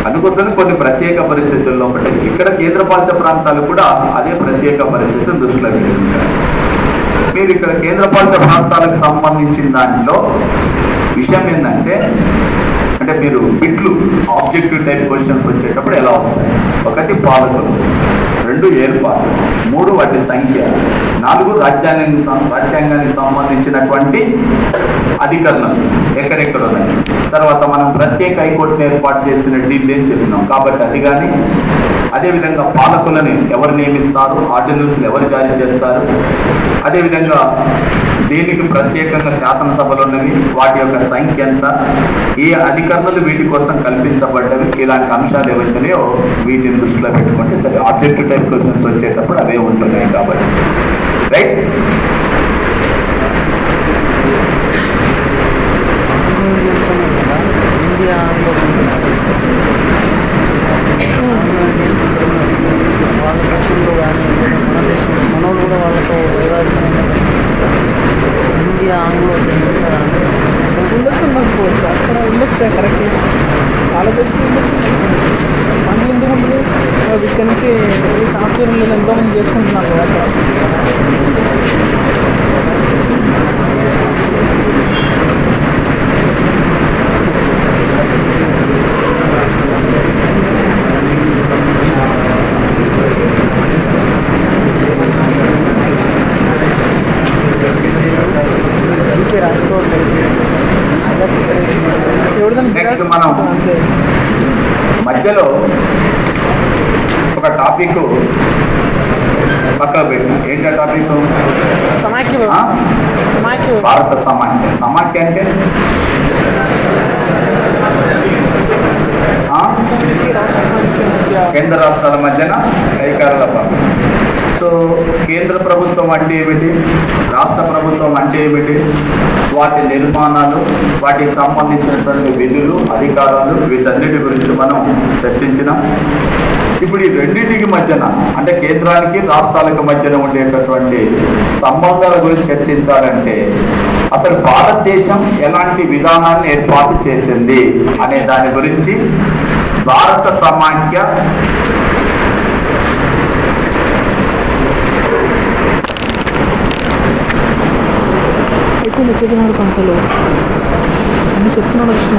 అందుకోసమే కొన్ని ప్రత్యేక పరిస్థితుల్లో ఒకటి ఇక్కడ కేంద్రపాలిత ప్రాంతాలు కూడా అదే ప్రత్యేక పరిస్థితులు దృష్టిలో పెట్టుకుంటారు. మీరు ఇక్కడ కేంద్రపాలిత ప్రాంతాలకు సంబంధించిన దాంట్లో విషయం ఏంటంటే, అంటే మీరు బిట్లు ఆబ్జెక్టివ్ టైప్ క్వశ్చన్స్ వచ్చేటప్పుడు ఎలా వస్తాయి? 1 పాలకులు, 2 ఏర్పాటు, 3 వాటి సంఖ్య, 4 రాజ్యాంగానికి సంబంధించినటువంటి అధికరణలు ఎక్కడెక్కడ ఉన్నాయి. తర్వాత మనం ప్రత్యేక హైకోర్టును ఏర్పాటు చేసిన డీటెయిల్స్ చెప్పినాం కాబట్టి అది కానీ, అదేవిధంగా పాలకులని ఎవరు నియమిస్తారు, ఆర్డినెన్స్లు ఎవరు జారీ చేస్తారు, అదేవిధంగా దీనికి ప్రత్యేకంగా శాసనసభలు ఉన్నవి, వాటి యొక్క సంఖ్య ఎంత, ఏ అధికారులు వీటి కోసం కల్పించబడ్డవి, ఇలాంటి అంశాలు ఏవైతున్నాయో వీటిని దృష్టిలో పెట్టుకుంటే సరే ఆబ్జెక్టివ్ టైప్ క్వశ్చన్స్ వచ్చేటప్పుడు అవే ఉంటున్నాయి కాబట్టి రైట్. వాళ్ళ దేశంలో కానీ మన దేశం మనోళ్ళు కూడా వాళ్ళతో ఇండియా ఆంగ్లో ఉండొచ్చు ఉండకపోవచ్చు, అక్కడ ఉండొచ్చు కరెక్ట్, వాళ్ళ దేశం ఉండొచ్చు. మనకి ఎందుకు ఉండదు? ఇక్కడ నుంచి సాఫ్ట్వేర్ ఎంతోమంది చేసుకుంటున్నారు కదా. నెక్స్ట్ మనం మధ్యలో ఒక టాపిక్ పక్కన పెట్టిన, ఏంటి ఆ టాపిక్? భారత సమాఖ్య. సమాఖ్య అంటే కేంద్ర రాష్ట్రాల మధ్యన అధికారుల సో కేంద్ర ప్రభుత్వం అంటే ఏమిటి, రాష్ట్ర ప్రభుత్వం అంటే ఏమిటి, వాటి నిర్మాణాలు, వాటికి సంబంధించినటువంటి విధులు, అధికారాలు, వీటన్నిటి గురించి మనం చర్చించినాం. ఇప్పుడు ఈ రెండింటికి మధ్యన అంటే కేంద్రానికి రాష్ట్రాలకు మధ్యన ఉండేటటువంటి సంబంధాల గురించి చర్చించాలంటే అసలు భారతదేశం ఎలాంటి విధానాన్ని ఏర్పాటు చేసింది అనే దాని గురించి భారత సమాఖ్య ఎక్కువ చెప్పినాడు కొంతలో అన్ని చెప్తున్నాడు వచ్చిన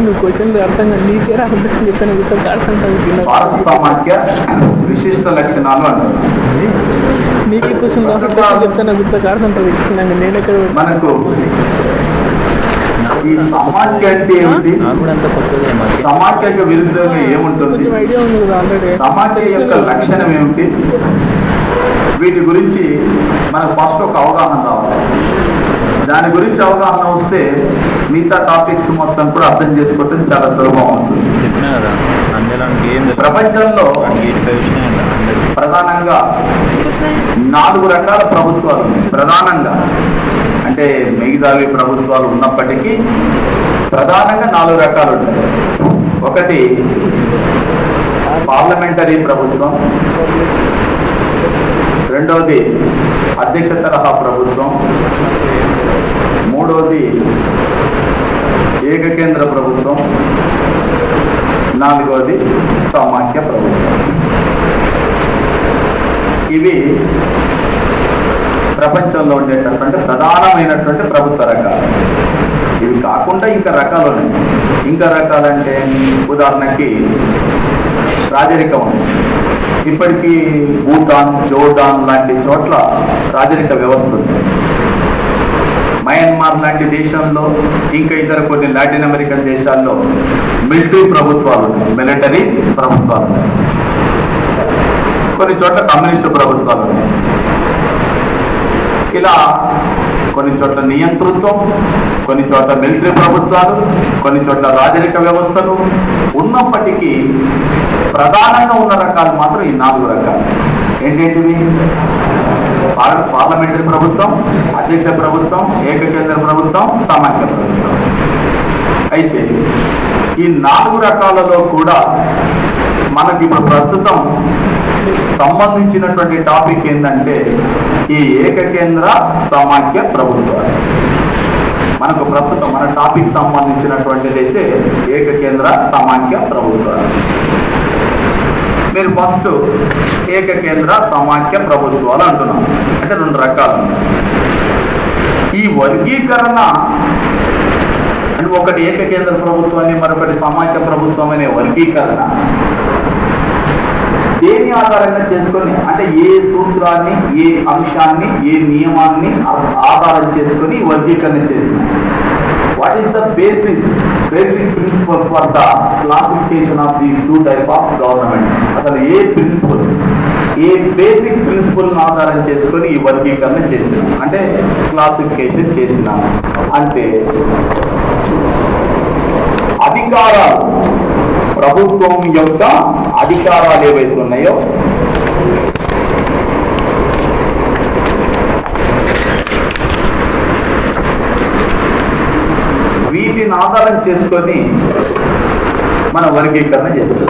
నువ్వు క్వశ్చన్లు అర్థం కాదు, నీకే అర్థం చెప్పాను కూర్చొని అర్థం కాదు. భారత సమాఖ్య విశిష్ట లక్షణాలు అంటారు. నీకే క్వశ్చన్ చెప్తాను కూర్చొని అర్థం కాదు. నేను ఎక్కడ మనకు ఈ సమాఖ్య అంటే ఏమిటి, సమాఖ్యకు విరుద్ధంగా ఏముంటుంది, ఐడియా ఉంది కదా ఆల్రెడీ, సమాఖ్య యొక్క లక్షణం ఏమిటి, వీటి గురించి మనకు ఫస్ట్ ఒక అవగాహన రావాలి. దాని గురించి అవగాహన వస్తే మిగతా టాపిక్స్ మొత్తం కూడా అర్థం చేసుకోవడం చాలా సులభం అవుతుంది. ప్రపంచంలో ప్రధానంగా 4 రకాల ప్రభుత్వాలు ప్రధానంగా, అంటే మిగతావి ప్రభుత్వాలు ఉన్నప్పటికీ ప్రధానంగా 4 రకాలు ఉంటాయి. ఒకటి పార్లమెంటరీ ప్రభుత్వం, రెండవది అధ్యక్ష తరహా ప్రభుత్వం, మూడవది ఏకకేంద్ర ప్రభుత్వం, నాలుగవది సమాఖ్య ప్రభుత్వం. ఇవి ప్రపంచంలో ఉండేటటువంటి ప్రధానమైనటువంటి ప్రభుత్వ రకాలు. ఇవి కాకుండా ఇంకా రకాలు ఉన్నాయి. ఇంకా రకాలంటే ఉదాహరణకి రాజరికం ఉంది. ఇప్పటికీ భూటాన్, జోర్డాన్ లాంటి చోట్ల రాజరిక వ్యవస్థ ఉంది. మయన్మార్ లాంటి దేశంలో, ఇంకా ఇతర కొన్ని లాటిన్ అమెరికన్ దేశాల్లో మిలిటరీ ప్రభుత్వాలు ఉన్నాయి, మిలిటరీ ప్రభుత్వాలు ఉన్నాయి. కొన్ని చోట్ల కమ్యూనిస్టు ప్రభుత్వాలు ఉన్నాయి. ఇలా కొన్ని చోట్ల నియంతృత్వం, కొన్ని చోట్ల మిలిటరీ ప్రభుత్వాలు, కొన్ని చోట్ల రాజరిక వ్యవస్థలు ఉన్నప్పటికీ ప్రధానంగా ఉన్న రకాలు మాత్రం ఈ 4 రకాలు. ఏంటేంటివి? పార్లమెంటరీ ప్రభుత్వం, అధ్యక్ష ప్రభుత్వం, ఏకకేంద్ర ప్రభుత్వం, సమాఖ్య ప్రభుత్వం. అయితే ఈ 4 రకాలలో కూడా మనకి ఇప్పుడు ప్రస్తుతం సంబంధించినటువంటి టాపిక్ ఏంటంటే ఈ ఏకకేంద్ర సమాఖ్య ప్రభుత్వాలు. మనకు ప్రస్తుతం మన టాపిక్ సంబంధించినటువంటిది అయితే ఏకకేంద్ర సమాఖ్య ప్రభుత్వాలు. మీరు ఫస్ట్ ఏకకేంద్ర సమాఖ్య ప్రభుత్వాలు అంటున్నాం. అంటే 2 రకాలు. ఈ వర్గీకరణ అంటే ఒకటి ఏకకేంద్ర ప్రభుత్వాన్ని, మరొకటి సమాఖ్య ప్రభుత్వం అనే వర్గీకరణ దేని ఆధారంగా చేసుకొని, అంటే ఏ సూత్రాన్ని, ఏ అంశాన్ని, ఏ నియమాన్ని ఆధారం చేసుకొని వర్గీకరణ చేసినాయి? What is the basic principle for the classification of these 2 type of governments? అసలు ఏ ప్రిన్సిపల్, ఏ బేసిక్ ప్రిన్సిపల్ ఆధారం చేసుకొని ఈ వర్గీకరణ చేసినాం, అంటే క్లాసిఫికేషన్ చేసినాం? అంటే అధికారాలు, ప్రభుత్వం యొక్క అధికారాలు ఏవైతే ఉన్నాయో వీటిని ఆధారం చేసుకొని మన వర్గీకరణ చేస్తాం.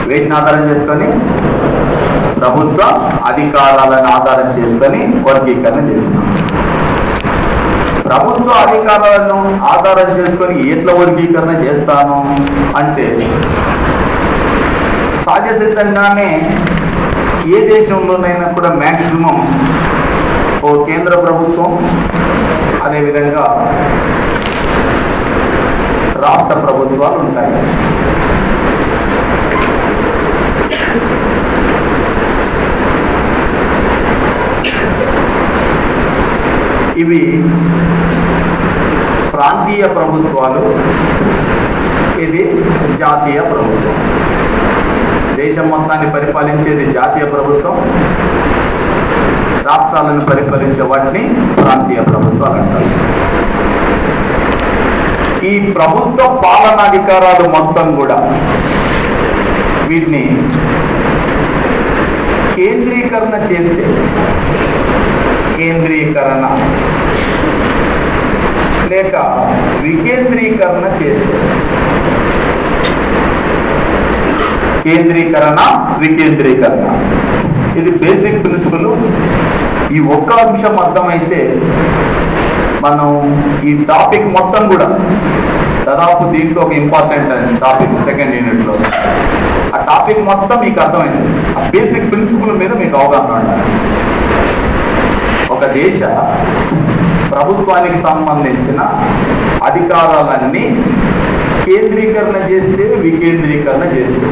వీటిని ఆధారం చేసుకొని ప్రభుత్వ అధికారాలను ఆధారం చేసుకొని వర్గీకరణ చేస్తాం. ప్రభుత్వ అధికారాలను ఆధారం చేసుకొని ఎట్లా వర్గీకరణ చేస్తాను అంటే సహజసిద్ధంగానే ఏ దేశంలోనైనా కూడా మ్యాక్సిమం ఓ కేంద్ర ప్రభుత్వం, అదేవిధంగా రాష్ట్ర ప్రభుత్వాలు ఉంటాయి. ఇవి ప్రాంతీయ ప్రభుత్వాలు, ఇది జాతీయ ప్రభుత్వం. దేశం మొత్తాన్ని పరిపాలించేది జాతీయ ప్రభుత్వం, రాష్ట్రాలను పరిపాలించే వాటిని ప్రాంతీయ ప్రభుత్వాలు అంటారు. ఈ ప్రభుత్వ పాలనాధికారాలు మొత్తం కూడా వీటిని కేంద్రీకరణ చేస్తే, కేంద్రీకరణ లేక వికేంద్రీకరణ చేస్తే, కేంద్రీకరణ వికేంద్రీకరణ, ఇది బేసిక్ ప్రిన్సిపల్. ఈ ఒక్క అంశం అర్థమైతే మనం ఈ టాపిక్ మొత్తం కూడా దాదాపు దీంట్లో ఒక ఇంపార్టెంట్ టాపిక్ సెకండ్ యూనిట్లో ఆ టాపిక్ మొత్తం మీకు అర్థమైంది. ఆ బేసిక్ ప్రిన్సిపల్ మీద మీకు అవగాహన ఉండాలి. ఒక దేశ ప్రభుత్వానికి సంబంధించిన అధికారాలన్నీ కేంద్రీకరణ చేస్తే, వికేంద్రీకరణ చేస్తే,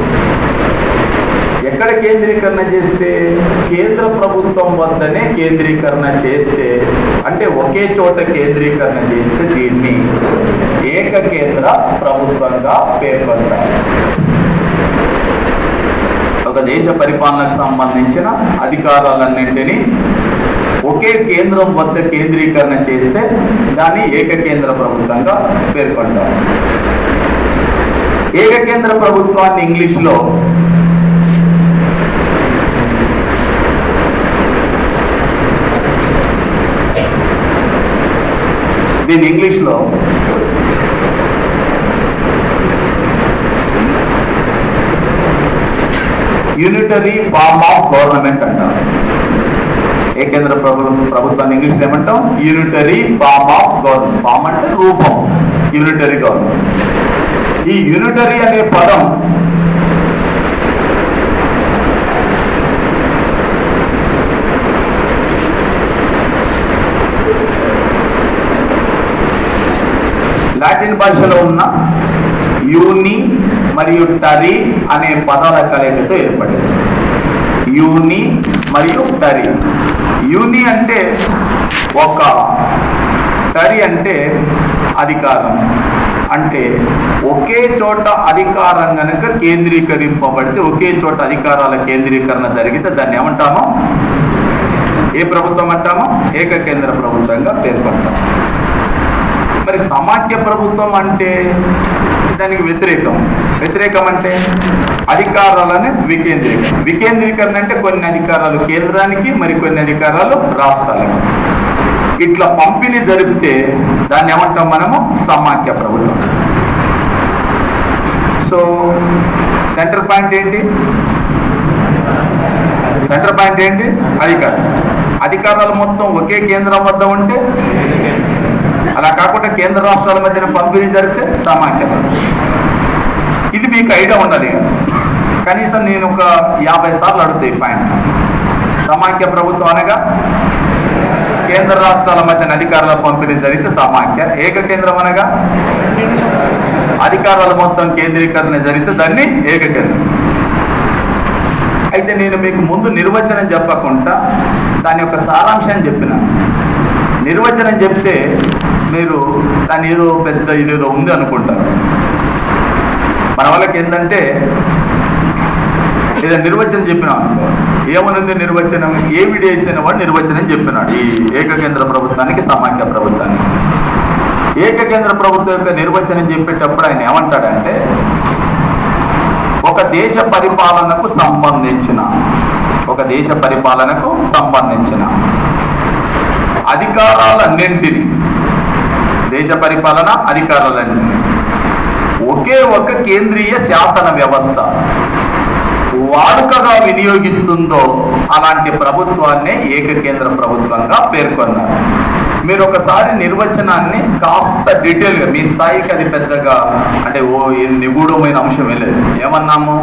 ఎక్కడ కేంద్రీకరణ చేస్తే కేంద్ర ప్రభుత్వం వద్దనే కేంద్రీకరణ చేస్తే, అంటే ఒకే చోట కేంద్రీకరణ చేస్తే దీన్ని ఏకకేంద్ర ప్రభుత్వంగా పేర్కొంటారు. ఒక దేశ పరిపాలనకు సంబంధించిన అధికారాలన్నింటినీ ఒకే కేంద్రం వద్ద కేంద్రీకరణ చేస్తే దాన్ని ఏకకేంద్ర ప్రభుత్వంగా పేర్కొంటారు. ఏకకేంద్ర ప్రభుత్వాన్ని ఇంగ్లీష్లో దీని ఇంగ్లీష్లో యూనిటరీ ఫార్మ్ ఆఫ్ గవర్నమెంట్ అంటారు. ఏకేంద్ర ప్రభుత్వాన్ని ఇంగ్లీష్లో ఏమంటాం? Unitary form of government. Form అంటే రూపం, యూనిటరీ గవర్నమెంట్. ఈ యూనిటరీ అనే పదం లాటిన్ భాషలో ఉన్న యూని మరియు టరీ అనే పదాల కలయికతో ఏర్పడింది. యూని మరియు టరీ. యూని అంటే ఒక, టరీ అంటే అధికారం. అంటే ఒకే చోట అధికారం కనుక కేంద్రీకరింపబడితే, ఒకే చోట అధికారాల కేంద్రీకరణ జరిగితే దాన్ని ఏమంటామో, ఏ ప్రభుత్వం అంటామో? ఏకకేంద్ర ప్రభుత్వంగా పేర్కొంటాం. మరి సమాఖ్య ప్రభుత్వం అంటే దానికి వ్యతిరేకం. వ్యతిరేకం అంటే అధికారాలను వికేంద్రీకరణ. వికేంద్రీకరణ అంటే కొన్ని అధికారాలు కేంద్రానికి, మరి కొన్ని అధికారాలు రాష్ట్రాలకు, ఇట్లా పంపిణీ జరిపితే దాన్ని ఏమంటాం మనము? సమాఖ్య ప్రభుత్వం. సో సెంటర్ పాయింట్ ఏంటి? సెంటర్ పాయింట్ ఏంటి? అధికారం. అధికారాలు మొత్తం ఒకే కేంద్రం వద్ద ఉంటే, అలా కాకుండా కేంద్ర రాష్ట్రాల మధ్యన పంపిణీ జరిగితే సమాఖ్య. ఇది మీకు ఐడియా ఉండాలి. కనీసం నేను ఒక 50 సార్లు అడుగుతాయి ఈ పాయింట్. సమాఖ్య ప్రభుత్వం అనగా కేంద్ర రాష్ట్రాల మధ్యన అధికారాల పంపిణీ జరిగితే సమాఖ్య. ఏకకేంద్రం అనగా అధికారాల మొత్తం కేంద్రీకరణ జరిగితే దాన్ని ఏకకేంద్రం. అయితే నేను మీకు ముందు నిర్వచనం చెప్పకుండా దాని యొక్క సారాంశాన్ని చెప్పిన. నిర్వచనం చెప్తే మీరు దాని ఏదో పెద్ద ఇదేదో ఉంది అనుకుంటారు. మన వాళ్ళకి ఏంటంటే ఏదో నిర్వచనం చెప్పినాం అనుకో, ఏమనుంది నిర్వచనం? ఏవిడెన్స్ అయిన వాడు నిర్వచనం చెప్పినాడు ఈ ఏకకేంద్ర ప్రభుత్వానికి, సమాఖ్య ప్రభుత్వానికి. ఏకకేంద్ర ప్రభుత్వం యొక్క నిర్వచనం చెప్పేటప్పుడు ఆయన ఏమంటాడంటే, ఒక దేశ పరిపాలనకు సంబంధించిన అధికారాలన్నింటినీ, దేశ పరిపాలన అధికారాలన్నింటినీ ఒకే ఒక కేంద్రీయ శాసన వ్యవస్థ వాడుకగా వినియోగిస్తుందో అలాంటి ప్రభుత్వాన్ని ఏకకేంద్ర ప్రభుత్వంగా పేర్కొన్నారు. మీరు ఒకసారి నిర్వచనాన్ని కాస్త డీటెయిల్గా, మీ స్థాయికి అది పెద్దగా అంటే నిగూఢమైన అంశం లేదు. ఏమన్నాము?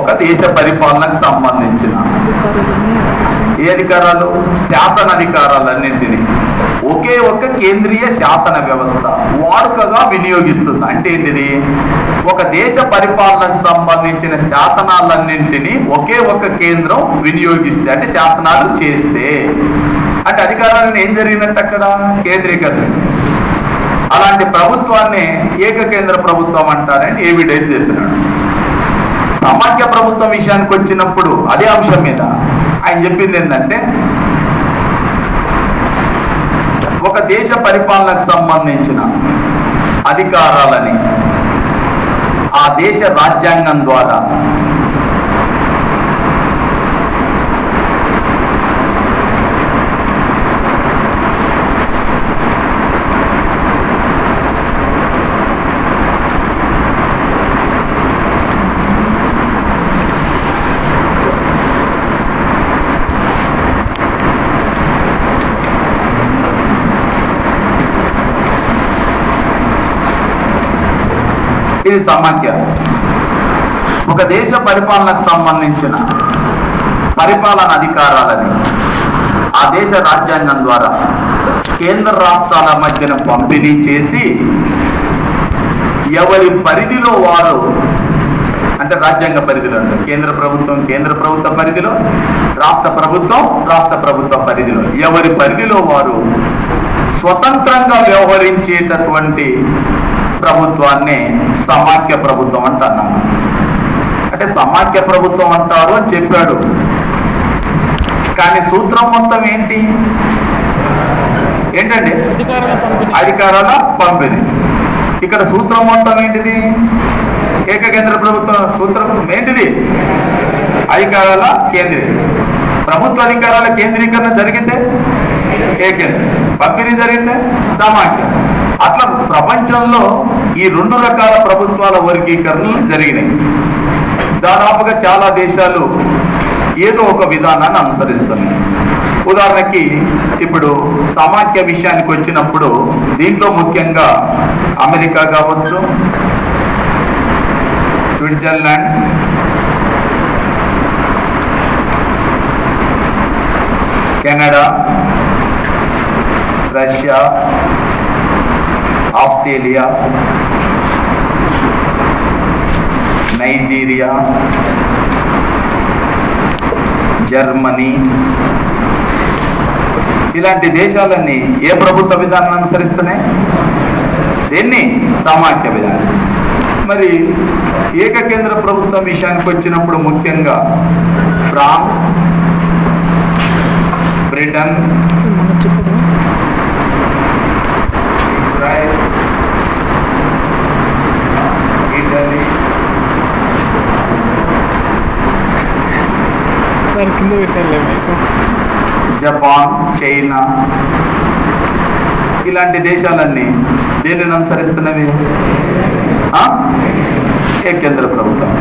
ఒక దేశ పరిపాలనకు సంబంధించిన ఏ అధికారాలు? శాసన అధికారాలన్నింటినీ ఒకే ఒక కేంద్రీయ శాసన వ్యవస్థ వాడుకగా వినియోగిస్తుంది. అంటే ఏంటిది? ఒక దేశ పరిపాలనకు సంబంధించిన శాసనాలన్నింటినీ ఒకే ఒక కేంద్రం వినియోగిస్తే, అంటే శాసనాలు చేస్తే, అంటే అధికారాలను ఏం జరిగినట్టు అక్కడ? కేంద్రీకరణ. అలాంటి ప్రభుత్వాన్ని ఏకకేంద్ర ప్రభుత్వం అంటారని ఏవిడెన్స్ చెప్తున్నాడు. సమాఖ్య ప్రభుత్వం విషయానికి వచ్చినప్పుడు అదే అంశం మీద ఆయన చెప్పింది ఏంటంటే, ఒక దేశ పరిపాలనకు సంబంధించిన అధికారాలని ఆ దేశ రాజ్యాంగం ద్వారా ఇది సమాఖ్య. ఒక దేశ పరిపాలనకు సంబంధించిన పరిపాలన అధికారాలని ఆ దేశ రాజ్యాంగం ద్వారా కేంద్ర రాష్ట్రాల మధ్యన పంపిణీ చేసి ఎవరి పరిధిలో వారు, అంటే రాజ్యాంగ పరిధిలో, కేంద్ర ప్రభుత్వ పరిధిలో, రాష్ట్ర ప్రభుత్వ పరిధిలో, ఎవరి పరిధిలో వారు స్వతంత్రంగా వ్యవహరించేటటువంటి ప్రభుత్వాన్ని సమాఖ్య ప్రభుత్వం అంటున్నాను. అంటే సమాఖ్య ప్రభుత్వం అంటారు అని చెప్పాడు, కానీ సూత్రం మొత్తం ఏంటండి? అధికారాల పంపిణీ. ఇక్కడ సూత్రం మొత్తం ఏంటిది? ఏకకేంద్ర ప్రభుత్వ సూత్రం ఏంటిది? అధికారాల ప్రభుత్వ అధికారాల కేంద్రీకరణ జరిగితే ఏకేంద్ర, పంపిణీ జరిగితే సమాఖ్య. అట్లా ప్రపంచంలో ఈ 2 రకాల ప్రభుత్వాల వర్గీకరణలు జరిగినాయి. దాదాపుగా చాలా దేశాలు ఏదో ఒక విధానాన్ని అనుసరిస్తున్నాయి. ఉదాహరణకి ఇప్పుడు సమాఖ్య విషయానికి వచ్చినప్పుడు దీంట్లో ముఖ్యంగా అమెరికా కావచ్చు, Switzerland, Canada, Russia, Australia, Nigeria, Germany, ఇలాంటి దేశాలన్నీ ఏ ప్రభుత్వ విధానాన్ని అనుసరిస్తున్నాయి? దీన్ని సమాఖ్య విధానం. మరి ఏకకేంద్ర ప్రభుత్వం విషయానికి వచ్చినప్పుడు ముఖ్యంగా France, Britain, Israel, Italy, Japan, China, ఇలాంటి దేశాలన్నీ దేనిని అనుసరిస్తున్నవి? ఏకేంద్ర ప్రభుత్వం.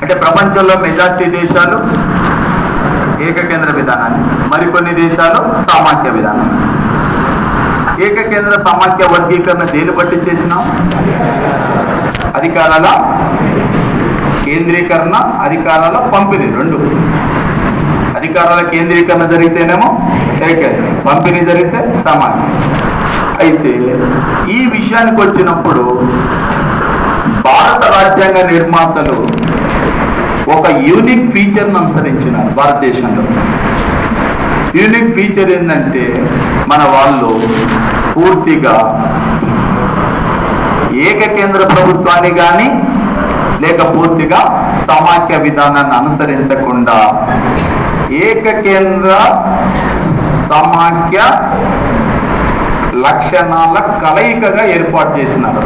అంటే ప్రపంచంలో మెజార్టీ దేశాలు ఏకకేంద్ర విధానాన్ని, మరికొన్ని దేశాలు సమాఖ్య విధానం. ఏకకేంద్ర సమాఖ్య వర్గీకరణ దేని బట్టి చేసినాం? అధికారాల కేంద్రీకరణ, అధికారాల పంపిణీ, 2. అధికారాల కేంద్రీకరణ జరిగితేనేమో ఏకేంద్ర, పంపిణీ జరిగితే సమాఖ్య. అయితే ఈ విషయానికి వచ్చినప్పుడు భారత రాజ్యాంగ నిర్మాతలు ఒక యూనిక్ ఫీచర్ను అనుసరించినారు భారతదేశంలో. యూనిక్ ఫీచర్ ఏంటంటే మన వాళ్ళు పూర్తిగా ఏకకేంద్ర ప్రభుత్వాన్ని కానీ లేక పూర్తిగా సమాఖ్య విధానాన్ని అనుసరించకుండా ఏకకేంద్ర సమాఖ్య లక్షణాల కలయికగా ఏర్పాటు చేసినారు.